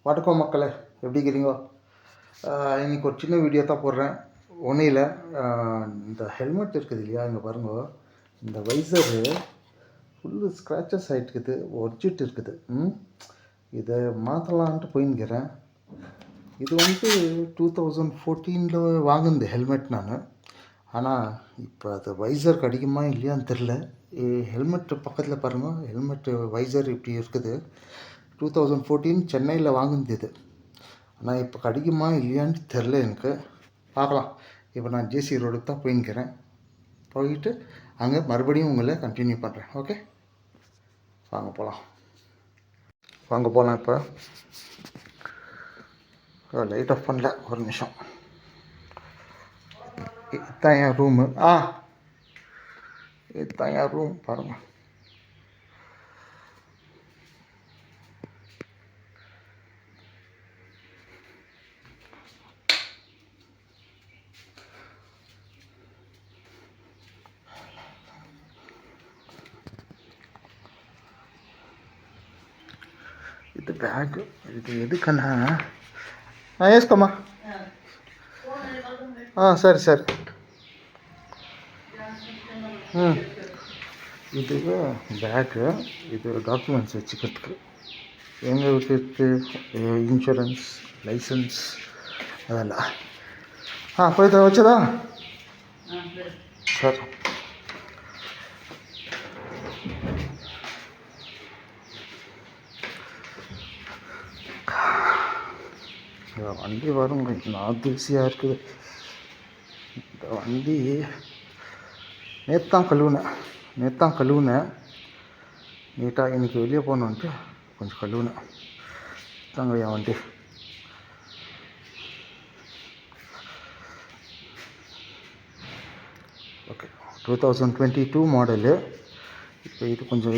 வணக்கம் மக்களே, எப்படி இருக்கிறீங்க? இன்றைக்கி ஒரு சின்ன வீடியோ தான் போடுறேன். ஒன்றும் இல்லை, இந்த ஹெல்மெட் இருக்குது இல்லையா, இங்கே பாருங்க. இந்த வைசரு ஃபுல்லு ஸ்க்ராச்சஸ் ஆகிட்டுருக்குது, ஒடிச்சிட்டு இருக்குது. இதை மாற்றலான்ட்டு போயின்னுக்கிறேன். இது 2014 வாங்கினது ஹெல்மெட் நான். ஆனால் இப்போ அது வைசர் கிடைக்குமா இல்லையான்னு தெரில. ஹெல்மெட்டு பக்கத்தில் பாருங்கள், ஹெல்மெட்டு வைசர் இப்படி இருக்குது. 2014 சென்னையில் வாங்கினது இது. ஆனால் இப்போ கிடைக்குமா இல்லையான்னு தெரில எனக்கு. பார்க்கலாம். இப்போ நான் ஜேசி ரோடுக்கு தான் போயின்னுக்கிறேன். போயிட்டு அங்கே மறுபடியும் உங்களை கண்டினியூ பண்ணுறேன். ஓகே, வாங்க போகலாம். இப்போ லைட் ஆஃப் பண்ணல, ஒரு நிமிஷம். இதுதான் என் ரூமு. இதுதான் என் ரூம் பாருங்கள். இது பேக்கு. இது எதுக்குன்னா వేసుకోమ్మా. సరే సరే. இது பேக்கு. இது டாக்குமெண்ட்ஸ் வச்சுக்கிறதுக்கு, எங்கே விட்டு இன்சூரன்ஸ், லைசன்ஸ் அதெல்லாம். போய் வச்சதா சார். வண்டி வருங்க, நான் தூசியாக இருக்குது. இந்த வண்டி நேற்று தான் கழுவுனேன். நீட்டாக இன்றைக்கி வெளியே போகணுன்ட்டு கொஞ்சம் கழுவுனேன். தாங்க என் வண்டி. Okay, 2022 model. இப்போ இது கொஞ்சம்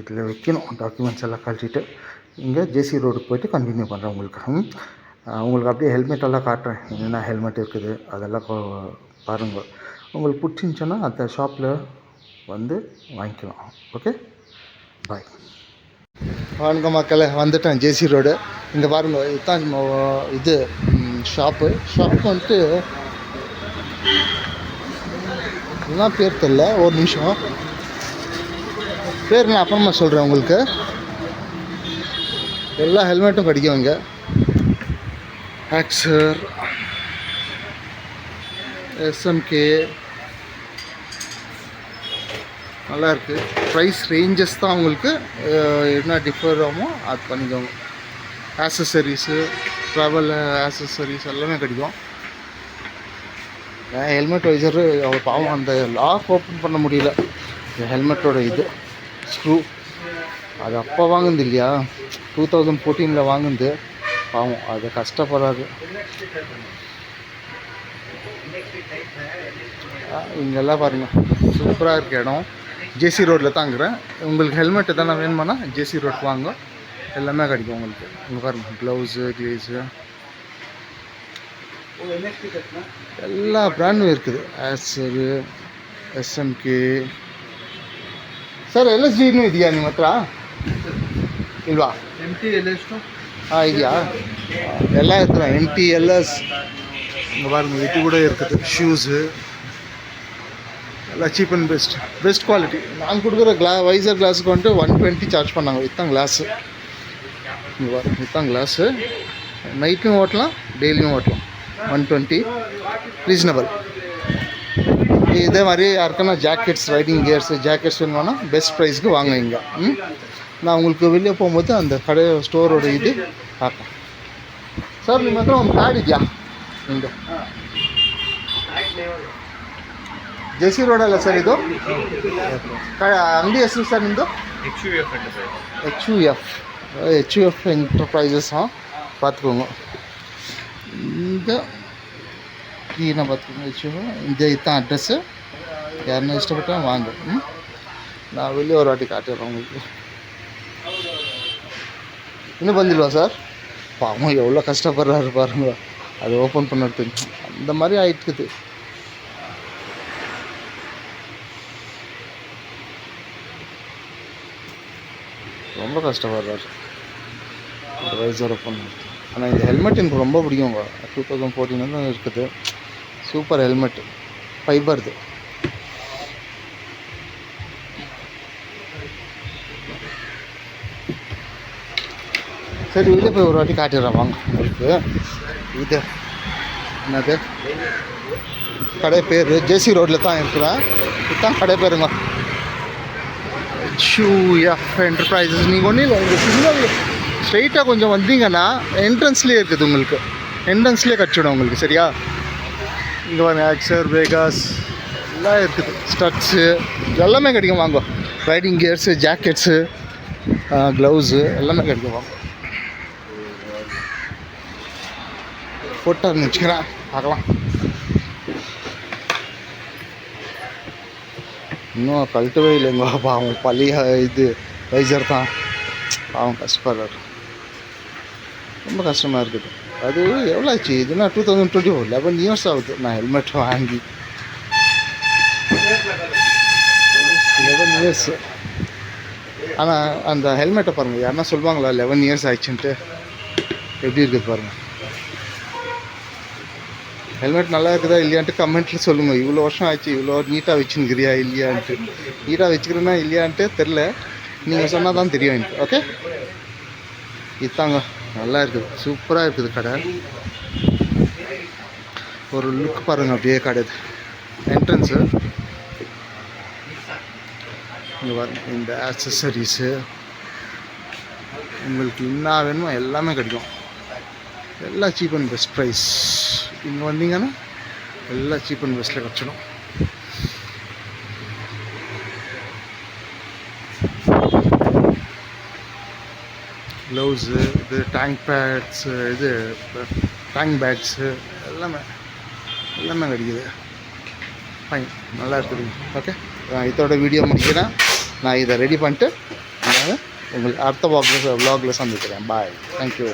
இதில் வைக்கணும், டாக்குமெண்ட்ஸ் எல்லாம் கழட்டிட்டு இங்கே ஜேசி ரோடுக்கு போய்ட்டு கண்டினியூ பண்ணுறேன் உங்களுக்கு அப்படியே ஹெல்மெட்டெல்லாம் காட்டுறேன், என்னென்ன ஹெல்மெட் இருக்குது அதெல்லாம் பாருங்கள். உங்களுக்கு பிடிச்சிருந்துச்சுன்னா அந்த ஷாப்பில் வந்து வாங்கிக்கலாம். ஓகே, பாய். வணக்கம் மக்களே, வந்துட்டேன் ஜேசி ரோடு. இங்கே பாருங்கள், இதுதான் இது ஷாப்பு வந்துட்டு என்ன பேர் தெரில, ஒரு நிமிஷம். பேர் நான் அப்புறமா சொல்கிறேன் உங்களுக்கு. எல்லா ஹெல்மெட்டும் கிடைக்கும் இங்கே. ஆக்சர், எஸ்எம்கே நல்லா இருக்குது. ப்ரைஸ் ரேஞ்சஸ் தான் உங்களுக்கு என்ன டிஃபர் ஆகுமோ அது பண்ணிக்கோங்க. ஆக்சசரிஸு, ட்ராவல் ஆக்சசரிஸ் எல்லாமே கிடைக்கும். ஹெல்மெட் வைசரு அவ்வளோ பாவம், அந்த லாக் ஓப்பன் பண்ண முடியல. ஹெல்மெட்டோட இது ஸ்க்ரூ அது அப்போ வாங்குனது இல்லையா, 2014 வாங்குனது. பாவம், அது கஷ்டப்படாது. இங்கெல்லாம் பாருங்கள், சூப்பராக இருக்குது இடம். ஜேசி ரோட்டில் தாங்கிறேன். உங்களுக்கு ஹெல்மெட் எதனா வேணுமானா ஜேசி ரோட் வாங்க, எல்லாமே கிடைக்கும் உங்களுக்கு. இங்கே பாருங்கள், க்ளவுஸு, க்ளீஸு எல்லா ப்ராண்டும் இருக்குது. ಆಸರು, ಎಸ್ಎಂಕೆ ಸರ್. LSD ಇದೆಯಾ ನಿಮ್ಮ ಹತ್ರ? ಇಲ್ವಾ? MT LS ಇದೆಯಾ? ಎಲ್ಲ ಇರ್ತದೆ, MT LS. இங்கே பாருங்கள், இது கூட இருக்குது. ஷூஸு எல்லாம் சீப் அண்ட் பெஸ்ட் குவாலிட்டி. நான் கொடுக்குற வைசர் கிளாஸுக்கு வந்துட்டு 120 சார்ஜ் பண்ணாங்க. இதுதான் கிளாஸு. இங்கே பாருங்கள், இதுதான் கிளாஸு. நைட்டும் ஓட்டலாம், டெய்லியும் ஓட்டலாம். 120 ரீசனபிள். இதே மாதிரி யாருக்குன்னா ஜாக்கெட்ஸ், ரைடிங் கியர்ஸு, ஜாக்கெட்ஸ் வேணும்னா பெஸ்ட் ப்ரைஸ்க்கு வாங்க இங்கே. நான் உங்களுக்கு வெளியே போகும்போது அந்த கடை ಸ್ಟೋರೋட ಇದು ಹಾಕ್ತೀನಿ. ಸರ್, ನಿಮ್ಮ ಹತ್ರ ಒಂದು ಕಾರ್ಡ್ ಇದೆಯಾ ನಿಮ್ಮದು? ಜೆಸಿ ರೋಡಲ್ಲ ಸರ್ ಇದು? ಅಂಗಡಿ ಹೆಸರು ಸರ್ ನಿಮ್ಮದು? HUF enterprises. பார்த்துக்கோங்க. இந்த கீழே பார்த்துக்கோங்க. இதுதான் அட்ரெஸ்ஸு. யாருன்னா இஷ்டப்பட்டா வாங்க. நான் வெளியே ஒரு வாட்டி காட்டுறேன் உங்களுக்கு. இன்னும் ಬಂದಿಲ್ವಾ சார்? பாவம், எவ்வளோ கஷ்டப்படுறாரு பாருங்க. அது ஓப்பன் பண்ணுறதுக்கு அந்த மாதிரி ஆகிட்டுக்குது. ரொம்ப கஷ்டப்படுறாரு. ஒரு வைசர் ஓப்பன். ஆனால் இந்த ஹெல்மெட் எனக்கு ரொம்ப பிடிக்குங்க. 2014 தான் இருக்குது. சூப்பர் ஹெல்மெட், ஃபைபர்து. சரி வெளியே போய் ஒரு வாட்டி காட்டிடுறேன் வாங்க உங்களுக்கு. இது என்னது கடை பேர் ஜேசி ரோட்டில் தான் இருக்கிறேன். இதுதான் கடை பேருங்க, HUF என்டர்பிரைசஸ். நீங்கள் ஒன்றும் இல்லை, இந்த சிக்னல் ஸ்ட்ரைட்டாக கொஞ்சம் வந்தீங்கன்னா என்ட்ரன்ஸ்லேயே இருக்குது உங்களுக்கு. என்ட்ரன்ஸ்லேயே கட்சிடும் உங்களுக்கு. சரியா? இங்கே வாங்க, ஆக்சர், வேகாஸ் எல்லாம் இருக்குது. ஸ்டட்ஸு எல்லாமே கிடைக்கும் வாங்க. ரைடிங் கியர்ஸு, ஜாக்கெட்ஸு, க்ளவுஸு எல்லாமே கிடைக்கும் வாங்க. போட்டான்னு வச்சுக்கிறேன், பார்க்கலாம். இன்னும் கழட்டவே இல்லைங்க பாவம். பழைய இது வைசர் தான் பாவம், கஷ்டப்படுறாரு. ரொம்ப கஷ்டமாக இருக்குது. அது எவ்வளோ ஆச்சு? இதுனா 2024, 11 இயர்ஸ் ஆகுது நான் ஹெல்மெட் வாங்கி. 11 இயர்ஸ். ஆனால் அந்த ஹெல்மெட்டை பாருங்கள், யாருன்னா சொல்லுவாங்களா 11 இயர்ஸ் ஆயிடுச்சுன்ட்டு? எப்படி இருக்குது பாருங்கள். ஹெல்மெட் நல்லா இருக்குதா இல்லையான்ட்டு கமெண்ட்டில் சொல்லுங்கள். இவ்வளோ வருஷம் ஆச்சு, இவ்வளோ நீட்டாக வச்சுன்னுக்கிறியா இல்லையான்ட்டு. நீட்டாக வச்சுக்கிறேன்னா இல்லையான்ட்டு தெரில, நீங்கள் சொன்னால் தான் தெரியும் எனக்கு. ஓகே, இதுதாங்க, நல்லா இருக்குது, சூப்பராக இருக்குது கடை. ஒரு லுக் பாருங்கள் அப்படியே கடை. என்ட்ரன்ஸு இங்கே பாருங்கள். இந்த ஆக்சசரிஸு உங்களுக்கு என்ன வேணுமோ எல்லாமே கிடைக்கும். எல்லாம் சீப் அண்ட் பெஸ்ட் ப்ரைஸ். இங்கே வந்தீங்கன்னா எல்லாம் சீப் அண்ட் பெஸ்ட்டில் கிடச்சிடும். க்ளவுஸு, இது டேங்க் பேட்ஸு, இது டேங்க் பேட்ஸு எல்லாமே கிடைக்குது. ஃபைன், நல்லா இருக்குதுங்க. ஓகே, நான் இதோட வீடியோ முடிக்கிறேன். நான் இதை ரெடி பண்ணிட்டு நான் உங்களுக்கு அடுத்த வ்ளாகில் சந்திக்கிறேன். பாய், தேங்க்யூ.